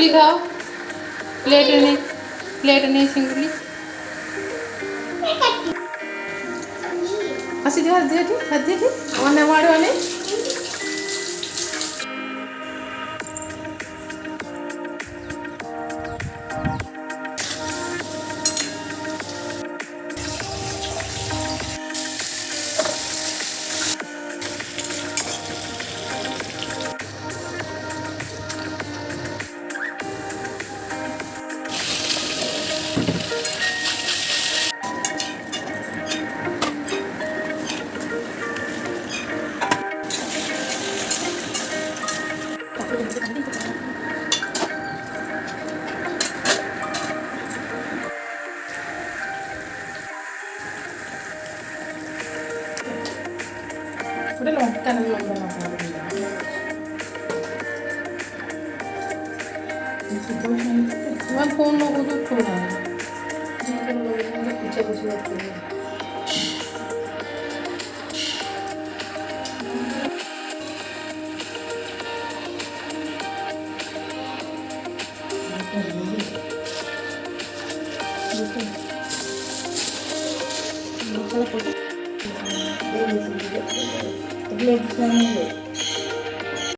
सिंगुली खाओ। प्लेट नहीं सिंगुली। हसी हाथ दे अने मारो अने udah makan मैं फोन लोगों को छोड़ा है पीछे कुछ लगते हैं Belum